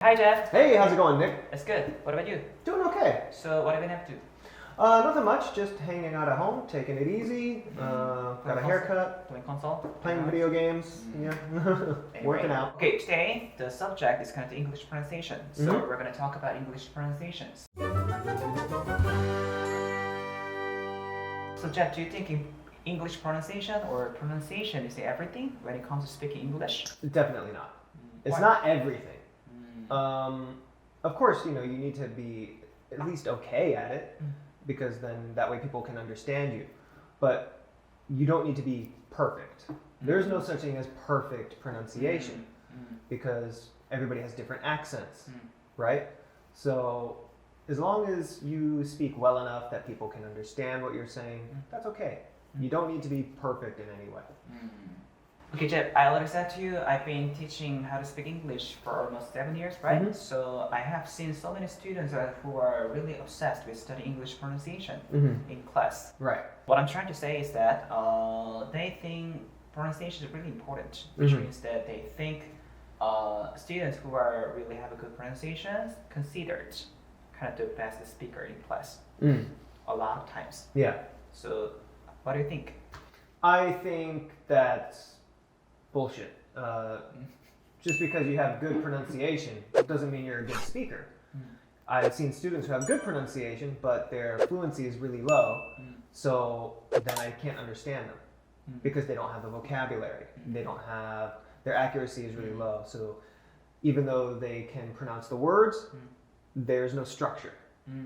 Hi Jeff. Hey, how's it going, Nick? It's good. What about you? Doing okay. So what have you been up to? Nothing much, just hanging out at home, taking it easy, got a haircut, Playing console? playing video games, yeah, working out. Okay, today the subject is kind of the English pronunciation. So we're going to talk about English pronunciations. So Jeff, do you think English pronunciation or pronunciation is everything when it comes to speaking English? Definitely not. It's Why? not everything. Of course, you need to be at least okay at it, because then that way people can understand you. But you don't need to be perfect. There's no such thing as perfect pronunciation, because everybody has different accents, right? So as long as you speak well enough that people can understand what you're saying, that's okay. You don't need to be perfect in any way. Okay, Jeff, I already said to you, I've been teaching how to speak English for almost 7 years, right? So I have seen so many students who are really obsessed with studying English pronunciation in class. Right. What I'm trying to say is that they think pronunciation is really important, which means that they think students who are really have a good pronunciation considered kind of the best speaker in class a lot of times. Yeah. So what do you think? I think that's bullshit. Just because you have good pronunciation doesn't mean you're a good speaker. I've seen students who have good pronunciation, but their fluency is really low, so then I can't understand them because they don't have the vocabulary. They don't have, their accuracy is really low. So even though they can pronounce the words, there's no structure,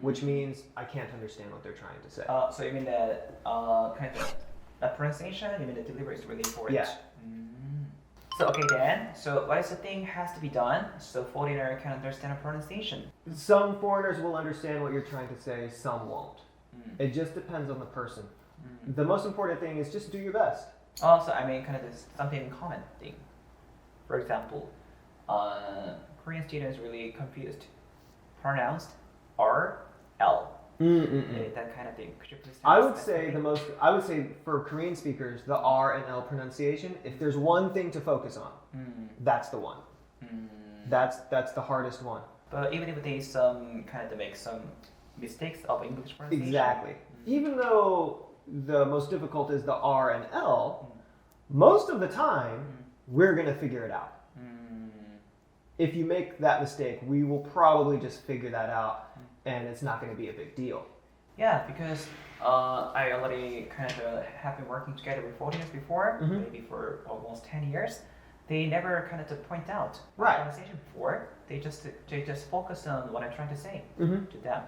which means I can't understand what they're trying to say. So you mean that kind of the pronunciation, you mean the delivery is really important? Yeah. So okay then, so what is the thing has to be done so foreigner can understand a pronunciation? Some foreigners will understand what you're trying to say, some won't. It just depends on the person. The most important thing is just do your best. Also, I mean kind of this something common thing. For example, Korean students really confused pronounced R, L. That kind of thing. Could you please tell I us would that? say I would say for Korean speakers, the R and L pronunciation, if there's one thing to focus on, that's the one. That's the hardest one. But even if they make some mistakes of English pronunciation. Exactly. Even though the most difficult is the R and L, most of the time we're gonna figure it out. If you make that mistake, we will probably just figure that out, and it's not going to be a big deal. Yeah, because I already kind of have been working together with foreigners before, maybe for almost 10 years. They never kind of point out Right. pronunciation before. They just focus on what I'm trying to say to them,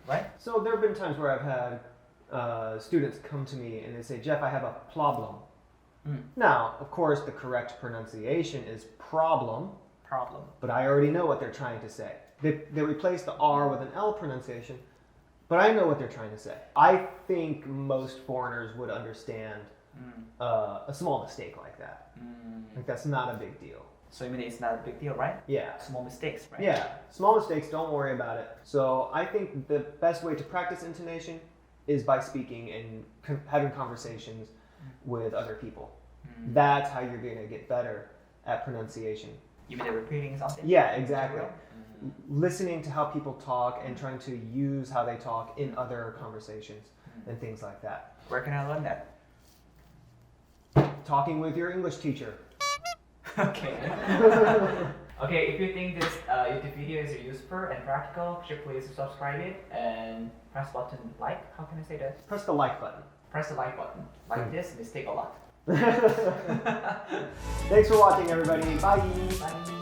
right? So there have been times where I've had students come to me and they say, Jeff, I have a problem. Now, of course, the correct pronunciation is problem, but I already know what they're trying to say. They replace the R with an L pronunciation, but I know what they're trying to say. I think most foreigners would understand a small mistake like that. Like that's not a big deal. So you mean it's not a big deal, right? Yeah. Small mistakes, right? Yeah, small mistakes, don't worry about it. So I think the best way to practice intonation is by speaking and having conversations with other people. That's how you're going to get better at pronunciation. You mean repeating something? Yeah, exactly. Listening to how people talk and trying to use how they talk in other conversations and things like that. Where can I learn that? Talking with your English teacher. Okay. Okay, if you think this YouTube video is useful and practical, could you please subscribe it and press button like? How can I say that? Press the like button. Press the like button. Like this, mistake a lot. Thanks for watching, everybody. Bye. Bye.